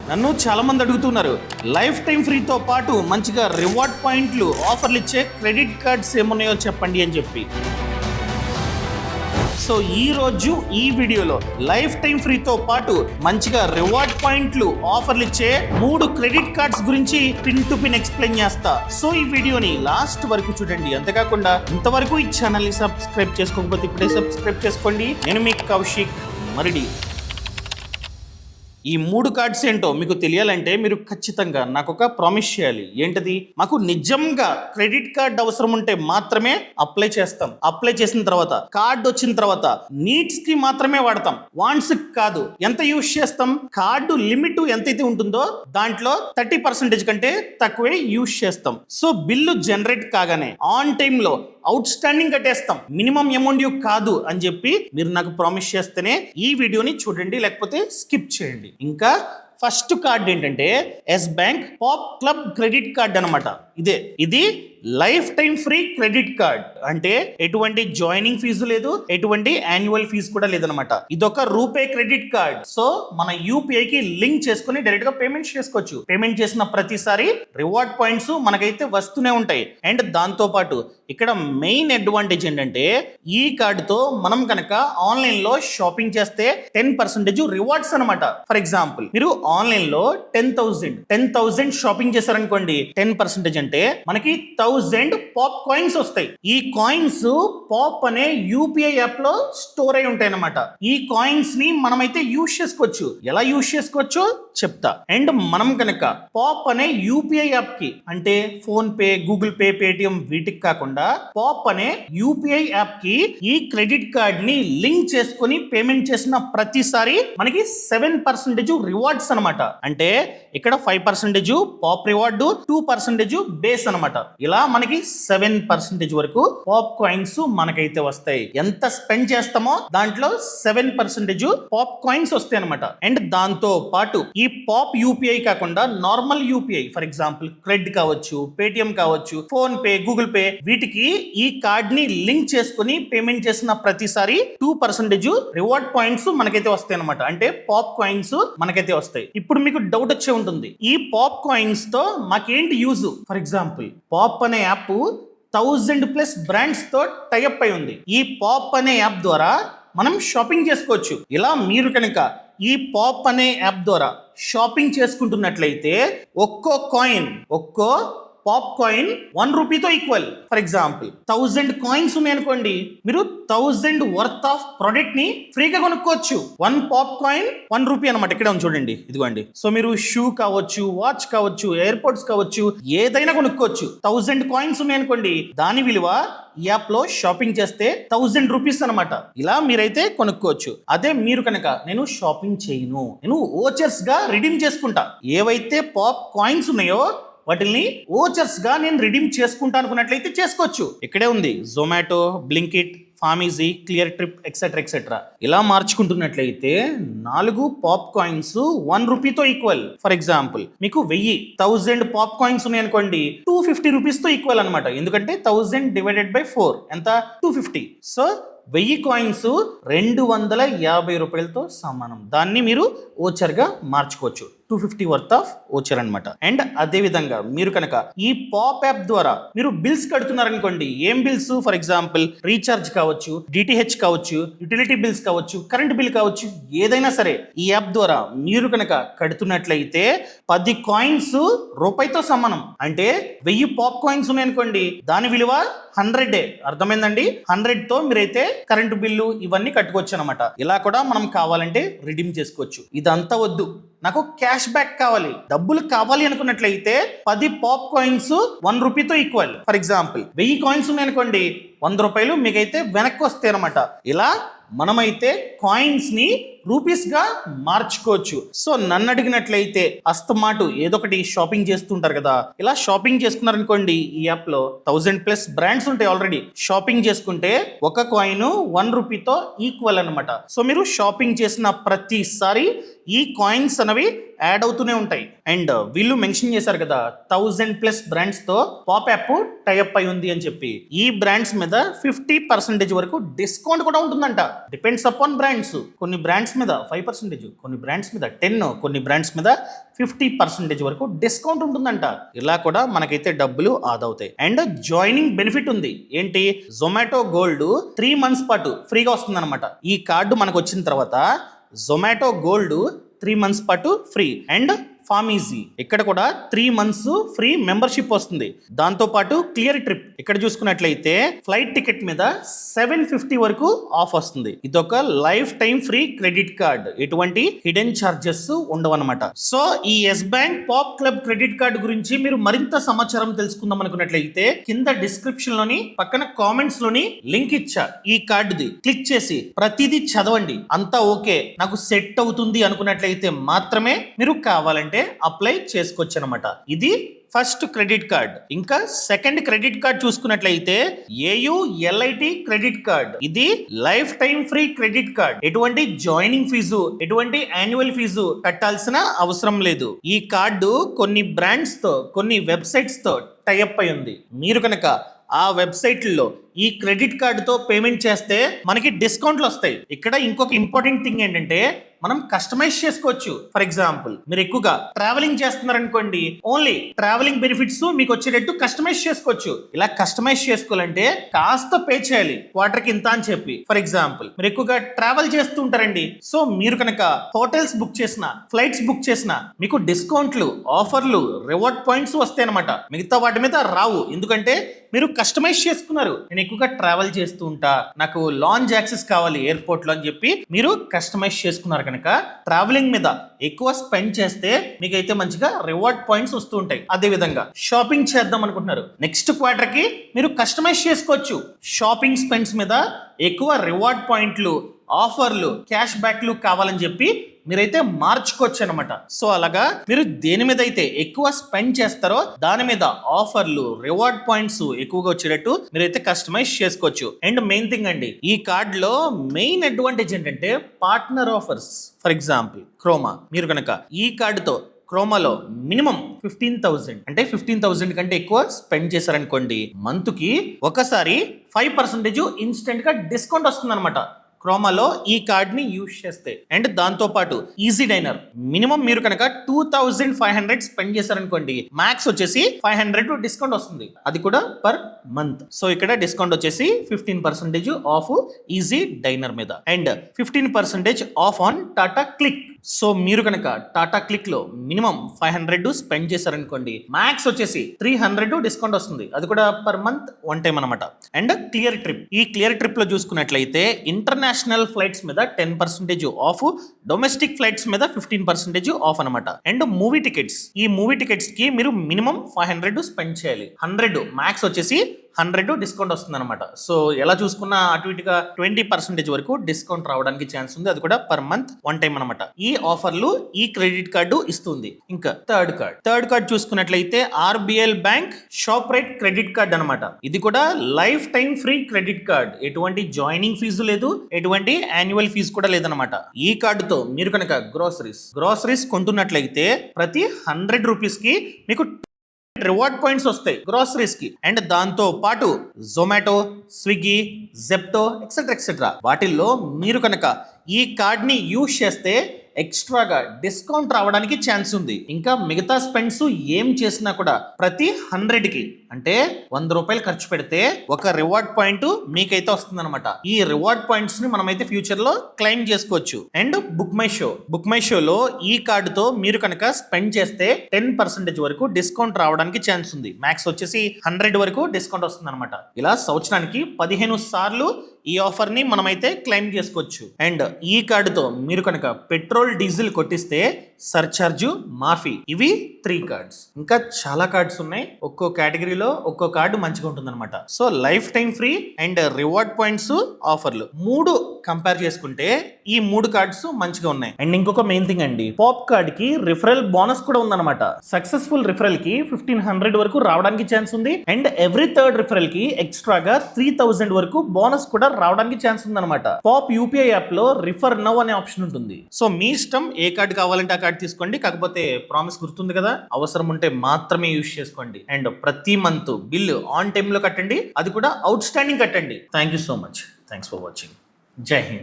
నన్ను చాలా మంది అడుగుతున్నారు, లైఫ్ టైం ఫ్రీతో పాటు మంచిగా రివార్డ్ పాయింట్లు ఆఫర్లు ఇచ్చే క్రెడిట్ కార్డ్స్ ఏమున్నాయో చెప్పండి అని చెప్పి. సో ఈ రోజు ఈ వీడియోలో లైఫ్ టైం ఫ్రీతో పాటు మంచిగా రివార్డ్ పాయింట్లు ఆఫర్లు ఇచ్చే 3 క్రెడిట్ కార్డ్స్ గురించి పిన్ టు పిన్ ఎక్స్ప్లెయిన్ చేస్తా. సో ఈ వీడియోని లాస్ట్ వరకు చూడండి. అంతేకాకుండా ఇంతవరకు ఈ ఛానల్ని సబ్స్క్రైబ్ చేసుకోకపోతే ఇప్పుడే సబ్స్క్రైబ్ చేసుకోండి. నేను మీ కౌశిక్ మరిడి. ఈ 3 కార్డ్స్ ఏంటో మీకు తెలియాలంటే మీరు ఖచ్చితంగా నాకు ఒక ప్రామిస్ చేయాలి. ఏంటది? మాకు నిజంగా క్రెడిట్ కార్డ్ అవసరం ఉంటే మాత్రమే అప్లై చేస్తాం. అప్లై చేసిన తర్వాత కార్డ్ వచ్చిన తర్వాత నీడ్స్ కి మాత్రమే వాడతాం, వాంట్స్ కాదు. ఎంత యూజ్ చేస్తాం? కార్డు లిమిట్ ఎంతైతే ఉంటుందో దాంట్లో 30% కంటే తక్కువే యూజ్ చేస్తాం. సో బిల్లు జనరేట్ కాగానే ఆన్ టైమ్ లో అవుట్ స్టాండింగ్ కట్టేస్తాం. మినిమం అమౌంట్ కాదు అని చెప్పి మీరు నాకు ప్రామిస్ చేస్తేనే ఈ వీడియోని చూడండి, లేకపోతే స్కిప్ చేయండి. ఇంకా ఫస్ట్ కార్డ్ ఏంటంటే yes bank pop club credit card అనమాట. ఇది lifetime free credit card. అంటే ఎటువంటి జాయినింగ్ ఫీజు లేదు, ఎటువంటి యాన్యువల్ ఫీజు కూడా లేదనమాట. ఇదొక రూపే క్రెడిట్ కార్డ్. సో మన యూపీఐ కి లింక్ చేసుకుని డైరెక్ట్ గా పేమెంట్ చేసుకోవచ్చు. పేమెంట్ చేసిన ప్రతిసారి రివార్డ్ పాయింట్స్ మనకైతే వస్తూనే ఉంటాయి. అండ్ దాంతో పాటు ఇక్కడ మెయిన్ అడ్వాంటేజ్ ఏంటంటే ఈ కార్డుతో మనం కనుక ఆన్లైన్ లో షాపింగ్ చేస్తే 10% రివార్డ్స్ అనమాట. ఫర్ ఎగ్జాంపుల్ మీరు ఆన్లైన్ లో 10,000 షాపింగ్ చేశారనుకోండి, 10% అంటే మనకి 1000 పాప్ కాయిన్స్ వస్తాయి. ఈ కాయిన్స్ పాప్ అనే యూపీఐ యాప్ లో స్టోర్ అయి ఉంటాయి అన్నమాట. ఈ కాయిన్స్ ని మనమైతే యూజ్ చేసుకోవచ్చు. ఎలా యూజ్ చేసుకోవచ్చో చెప్తా. అండ్ మనం కనుక పాప్ అనే యూపీఐ యాప్ కి, అంటే phone pay, Google pay, Paytm వీటికి కాకుండా పాప్ అనే యూపీఐ యాప్ కి ఈ క్రెడిట్ కార్డ్ ని లింక్ చేసుకుని పేమెంట్ చేసిన ప్రతిసారి మనకి 7% రివార్డ్స్ అనమాట. అంటే ఇక్కడ 5% పాప్ రివార్డు, 2% బేస్ అనమాట. ఇలా మనకి 7% వరకు పాప్ కాయిన్స్ మనకైతే వస్తాయి. ఎంత స్పెండ్ చేస్తామో దాంట్లో 7% పాప్ కాయిన్స్ వస్తాయి అనమాట. అండ్ దాంతో పాటు ఈ పాప్ యూపీఐ కాకుండా normal UPI, for example credit కావచ్చు, పేటిఎం కావచ్చు, ఫోన్ పే, గూగుల్ పే, వీటికి ఈ కార్డ్ ని లింక్ చేసుకుని పేమెంట్ చేసిన ప్రతిసారి 2% రివార్డ్ పాయింట్స్ మనకైతే వస్తాయి అనమాట. అంటే పాప్ కాయిన్స్ మనకైతే వస్తాయి. ఇప్పుడు మీకు డౌట్ వచ్చే ఉంటుంది, ఈ పాప్ కాయిన్స్ తో మాకేంటి యూజ్? ఫర్ ఎగ్జాంపుల్ పాప్ అనే యాప్ 1000+ బ్రాండ్స్ తో టైఅప్ అయి ఉంది. ఈ పాప్ అనే యాప్ ద్వారా మనం షాపింగ్ చేసుకోవచ్చు. ఇలా మీరు కనుక ఈ పాప్ అనే యాప్ ద్వారా షాపింగ్ చేసుకుంటున్నట్లయితే ఒక్కో పాప్ కాయిన్ 1 రూపీతో ఈక్వల్. ఫర్ ఎగ్జాంపుల్ 1000 కాయిన్స్ ఉన్నాయనుకోండి, మీరు 1000 వర్త్ ఆఫ్ ప్రొడక్ట్ ని ఫ్రీగా కొనుక్కోవచ్చు. 1 పాప్ కాయిన్ 1 రూపీ అనమాట. ఇక్కడ చూడండి, ఇదిగోండి. సో మీరు షూ కావచ్చు, వాచ్ కావచ్చు, ఎయిర్పోర్ట్స్ కావచ్చు, ఏదైనా కొనుక్కోవచ్చు. 1000 కాయిన్స్ ఉన్నాయనుకోండి, దాని విలువ ఈ యాప్ లో షాపింగ్ చేస్తే 1000 రూపీస్ అనమాట. ఇలా మీరైతే కొనుక్కోవచ్చు. అదే మీరు కనుక నేను షాపింగ్ చేయను, నేను ఓచర్స్ గా రిడీమ్ చేసుకుంటా, ఏవైతే పాప్ కాయిన్స్ ఉన్నాయో వాటిని ఓచర్స్ గా నేను రిడీమ్ చేసుకుంటా అనుకున్నట్లయితే చేసుకోవచ్చు. ఇక్కడే ఉంది Zomato, Blinkit, PharmEasy, Cleartrip, etcetera. ఇలా మార్చుకుంటున్నట్లయితే 4 పాప్ కాయిన్స్ 1 రూపీతో ఈక్వల్. ఫర్ ఎగ్జాంపుల్ మీకు 1000 పాప్ కాయిన్స్ ఉన్నాయనుకోండి, 250 రూపీస్ తో ఈక్వల్ అనమాట. ఎందుకంటే 1000 డివైడెడ్ బై 4 ఎంత? 250. సో 1000 కాయిన్స్ 250 రూపాయలతో సమానం. దాన్ని మీరు ఓచర్ గా మార్చుకోవచ్చు. 250 వర్త్ ఆఫ్ ఓచర్ అనమాట. అండ్ అదే విధంగా మీరు కనుక ఈ పాప్ యాప్ ద్వారా మీరు బిల్స్ కడుతున్నారనుకోండి, ఏం బిల్స్? ఫర్ ఎగ్జాంపుల్ రీఛార్జ్ కావచ్చు, డిటిహెచ్ కావచ్చు, యుటిలిటీ బిల్స్ కావచ్చు, కరెంట్ బిల్ కావచ్చు, ఏదైనా సరే ఈ యాప్ ద్వారా మీరు కనుక కడుతున్నట్లయితే 10 కాయిన్స్ రూపాయితో సమానం. అంటే 1000 పాప్ కాయిన్స్ ఉన్నాయనుకోండి, దాని విలువ 100. అర్థమైందండి? 100 తో మీరైతే కరెంటు బిల్లు ఇవన్నీ కట్టుకోవచ్చు అనమాట. ఇలా కూడా మనం కావాలంటే రిడీమ్ చేసుకోవచ్చు. ఇదంతా వద్దు, నాకు క్యాష్ బ్యాక్ కావాలి, డబ్బులు కావాలి అనుకున్నట్లయితే 10 పాప్ కాయిన్స్ 1 రూపీతో ఈక్వల్. ఫర్ ఎగ్జాంపుల్ 1000 కాయిన్స్ ఉన్నాయనుకోండి, 100 రూపాయలు మీకైతే వెనక్కి వస్తాయి అనమాట. ఇలా మనమైతే కాయిన్స్ ని రూపీస్ గా మార్చుకోవచ్చు. సో నన్ను అడిగినట్లయితే అస్తమాటు ఏదో ఒకటి షాపింగ్ చేస్తుంటారు కదా, ఇలా షాపింగ్ చేసుకున్నారనుకోండి, ఈ యాప్ లో 1000+ బ్రాండ్స్ ఉంటాయి. ఆల్రెడీ షాపింగ్ చేసుకుంటే ఒక కాయిన్ 1 రూపీతో ఈక్వల్ అనమాట. సో మీరు షాపింగ్ చేసిన ప్రతిసారి ఈ కాయిన్స్ అనేవి యాడ్ అవుతూనే ఉంటాయి. అండ్ వీళ్ళు మెన్షన్ చేశారు కదా 1000+ బ్రాండ్స్ తో పాప్ యాప్ టైఅప్ అయి ఉంది అని చెప్పి. ఈ బ్రాండ్స్ మీద 50% వరకు డిస్కౌంట్ కూడా ఉంటుందంట. Depends upon brands. కొన్ని బ్రాండ్స్ మీద 5%, కొన్ని బ్రాండ్స్ మీద 10, కొన్ని బ్రాండ్స్ మీద 50% వరకు డిస్కౌంట్ ఉంటుందంట. ఇలా కూడా మనకైతే డబ్బులు ఆదవుతాయి. అండ్ జాయినింగ్ బెనిఫిట్ ఉంది. ఏంటి? జొమాటో గోల్డ్ 3 months పాటు ఫ్రీగా వస్తుంది అనమాట. ఈ కార్డు మనకు వచ్చిన తర్వాత జొమాటో గోల్డ్ 3 months పాటు ఫ్రీ. అండ్ ఫామ్ ఈజీ ఇక్కడ కూడా 3 months ఫ్రీ మెంబర్షిప్ వస్తుంది. దాంతో పాటు క్లియర్ ట్రిప్ ఇక్కడ చూసుకున్నట్లయితే ఫ్లైట్ టికెట్ మీద 750 వరకు ఆఫ్ వస్తుంది. ఇదొక lifetime free credit card. ఎటువంటి హిడెన్ చార్జెస్ ఉండవన్నమాట. సో ఈ yes bank pop club credit card గురించి మీరు మరింత సమాచారం తెలుసుకుందాం అనుకున్నట్లయితే కింద డిస్క్రిప్షన్ లోని పక్కన కామెంట్స్ లోని లింక్ ఇచ్చా. ఈ కార్డుది క్లిక్ చేసి ప్రతిదీ చదవండి. అంతా ఓకే, నాకు సెట్ అవుతుంది అనుకున్నట్లయితే మాత్రమే మీరు కావాలంటే అప్లై చేసుకోవచ్చు అనమాట. ఇది ఫస్ట్ క్రెడిట్ కార్డ్. ఇంకా సెకండ్ క్రెడిట్ కార్డ్ చూసుకున్నట్లయితే AULIT క్రెడిట్ కార్డ్. ఇది lifetime free credit card. ఎటువంటి జాయినింగ్ ఫీజు, ఎటువంటి యాన్యువల్ ఫీజు కట్టాల్సిన అవసరం లేదు. ఈ కార్డు కొన్ని బ్రాండ్స్ తో, కొన్ని వెబ్సైట్స్ తో టైఅప్ అయి ఉంది. మీరు కనుక ఆ వెబ్సైట్లలో ఈ క్రెడిట్ కార్డుతో పేమెంట్ చేస్తే మనకి డిస్కౌంట్లు వస్తాయి. ఇక్కడ ఇంకొక ఇంపార్టెంట్ థింగ్ ఏంటంటే మనం కస్టమైజ్ చేసుకోవచ్చు. ఫర్ ఎగ్జాంపుల్ మీరు ఎక్కువగా ట్రావెలింగ్ చేస్తున్నారనుకోండి, ఓన్లీ ట్రావెలింగ్ బెనిఫిట్స్ మీకు వచ్చేటట్టు కస్టమైజ్ చేసుకోవచ్చు. ఇలా కస్టమైజ్ చేసుకోవాలంటే కాస్త పే చేయాలి, క్వార్టర్కి ఇంత అని చెప్పి. ఫర్ ఎగ్జాంపుల్ మీరు ఎక్కువగా ట్రావెల్ చేస్తూ ఉంటారండి. సో మీరు కనుక హోటల్స్ బుక్ చేసిన, ఫ్లైట్స్ బుక్ చేసిన మీకు డిస్కౌంట్లు, ఆఫర్లు, రివార్డ్ పాయింట్స్ వస్తాయి అనమాట. మిగతా వాటి మీద రావు. ఎందుకంటే మీరు కస్టమైజ్ చేసుకున్నారు. నేను ఎక్కువగా ట్రావెల్ చేస్తూ ఉంటా, నాకు లాంజ్ యాక్సెస్ కావాలి ఎయిర్పోర్ట్ లో అని చెప్పి మీరు కస్టమైజ్ చేసుకున్నారు కనుక ట్రావెలింగ్ మీద ఎక్కువ స్పెండ్ చేస్తే మీకైతే మంచిగా రివార్డ్ పాయింట్స్ వస్తూ ఉంటాయి. అదే విధంగా షాపింగ్ చేద్దాం అనుకుంటున్నారు, నెక్స్ట్ క్వార్టర్ కి మీరు కస్టమైజ్ చేసుకోవచ్చు. షాపింగ్ స్పెండ్స్ మీద ఎక్కువ రివార్డ్ పాయింట్లు, ఆఫర్లు, క్యాష్ బ్యాక్లు కావాలని చెప్పి మీరైతే మార్చుకోవచ్చు అనమాట. సో అలాగా మీరు దేని మీద అయితే ఎక్కువ స్పెండ్ చేస్తారో దాని మీద ఆఫర్లు, రివార్డ్ పాయింట్స్ ఎక్కువగా వచ్చేటట్టు మీరైతే కస్టమైజ్ చేసుకోవచ్చు. అండ్ మెయిన్ థింగ్ అండి, ఈ కార్డ్ లో మెయిన్ అడ్వాంటేజ్ ఏంటంటే partner offers. For example Croma, మీరు కనుక ఈ కార్డుతో క్రోమాలో మినిమం 15,000 అంటే 15,000 కంటే ఎక్కువ స్పెండ్ చేశారనుకోండి, మంత్ కి ఒకసారి 5% ఇన్స్టెంట్ గా డిస్కౌంట్ వస్తుంది అనమాట క్రోమాలో ఈ కార్డ్ ని యూజ్ చేస్తే. అండ్ దాంతో పాటు ఈజీ డైనర్ మినిమం మీరు కనుక 2,500 స్పెండ్ చేశారనుకోండి, మ్యాక్స్ వచ్చేసి 500 డిస్కౌంట్ వస్తుంది. అది కూడా పర్ మంత్. సో ఇక్కడ డిస్కౌంట్ వచ్చేసి 15% ఆఫ్ ఈజీ డైనర్ మీద and 15% of on Tata click. So మీరు కనుక టాటా క్లిక్ లో మినిమం 500 స్పెండ్ చేశారనుకోండి, మ్యాక్స్ వచ్చేసి 300 డిస్కౌంట్ వస్తుంది. అది కూడా పర్ మంత్ 1 టైం అనమాట. అండ్ క్లియర్ ట్రిప్, ఈ క్లియర్ ట్రిప్ లో చూసుకున్నట్లయితే ఇంటర్నేషనల్ ఫ్లైట్స్ మీద 10% ఆఫ్, డొమెస్టిక్ ఫ్లైట్స్ మీద 15% ఆఫ్ అనమాట. అండ్ మూవీ టికెట్స్, ఈ మూవీ టికెట్స్ కి మీరు మినిమం 500 స్పెండ్ చేయాలి. 100 మ్యాక్స్ వచ్చేసి 100 డిస్కౌంట్ వస్తుంది అనమాట. సో ఎలా చూసుకున్నా అటు ఇటుగా 20% వరకు డిస్కౌంట్ రావడానికి ఛాన్స్ ఉంది. అది కూడా పర్ మంత్ 1 టైం అనమాట. ఈ ఆఫర్లు ఈ క్రెడిట్ కార్డు ఇస్తుంది. ఇంకా థర్డ్ కార్డ్ చూసుకున్నట్లయితే RBL bank shop right credit card అనమాట. ఇది కూడా life time free credit card. ఎటువంటి జాయినింగ్ ఫీజు లేదు, ఎటువంటి యాన్యువల్ ఫీజు కూడా లేదనమాట. ఈ కార్డుతో మీరు కనుక గ్రోసరీస్ కొంటున్నట్లయితే ప్రతి 100 రూపీస్ కి మీకు రివార్డ్ పాయింట్స్ వస్తాయి గ్రోసరీస్ కి. అండ్ దాంతో పాటు జొమాటో, స్విగ్గీ, జెప్టో ఎక్సెట్రా వాటిల్లో మీరు కనుక ఈ కార్డ్ ని యూజ్ చేస్తే ఎక్స్ట్రాగా డిస్కౌంట్ రావడానికి ఛాన్స్ ఉంది. ఇంకా మిగతా స్పెండ్స్ ఏం చేసినా కూడా ప్రతి 100కి అంటే 100 రూపాయలు ఖర్చు పెడితే ఒక రివార్డ్ పాయింట్ మీకైతే వస్తుంది అనమాట. ఈ రివార్డ్ పాయింట్స్ ని మనమైతే ఫ్యూచర్ లో క్లెయిమ్ చేసుకోవచ్చు. అండ్ బుక్ మై షోలో ఈ కార్డుతో మీరు కనుక స్పెండ్ చేస్తే 10% వరకు డిస్కౌంట్ రావడానికి ఛాన్స్ ఉంది. మ్యాక్స్ వచ్చేసి 100 వరకు డిస్కౌంట్ వస్తుంది అనమాట. ఇలా సంవత్సరానికి 15 సార్లు ఈ ఆఫర్ ని మనమైతే క్లెయిమ్ చేసుకోవచ్చు. అండ్ ఈ కార్డుతో మీరు కనుక పెట్రోల్, డీజిల్ కొట్టిస్తే సర్చార్జ్ మాఫీ. ఇవి 3 కార్డ్స్. ఇంకా చాలా కార్డ్స్ ఉన్నాయి. ఒక్కో కేటగిరీలో ఒక్కో కార్డు మంచిగా ఉంటుంది అనమాట. So life time free and reward points ఆఫర్లు 3 కంపేర్ చేసుకుంటే ఈ 3 కార్డ్స్ మంచిగా ఉన్నాయి. అండ్ ఇంకొక మెయిన్ థింగ్ అండి, పాప్ కార్డ్ కి రిఫరల్ బోనస్ కూడా ఉందన్నమాట. సక్సెస్ఫుల్ రిఫరల్ కి 1500 వరకు రావడానికి ఛాన్స్ ఉంది. అండ్ ఎవ్రీ థర్డ్ రిఫరల్ కి ఎక్స్ట్రాగా 3000 వరకు బోనస్ కూడా రావడానికి ఛాన్స్ ఉందన్నమాట. పాప్ UPI యాప్ లో రిఫర్ నౌ అనే ఆప్షన్ ఉంటుంది. సో మీ ఇష్టం, ఏ కార్డు కావాలంటే ఆ కార్డు తీసుకోండి. కాకపోతే ప్రామిస్ గుర్తుంది కదా, అవసరం ఉంటే మాత్రమే యూజ్ చేసుకోండి. అండ్ ప్రతి మంత్ బిల్లు ఆన్ టైమ్ లో కట్టండి. అది కూడా అవుట్ స్టాండింగ్ కట్టండి. Thank you so much. Thanks for watching. జై హింద్.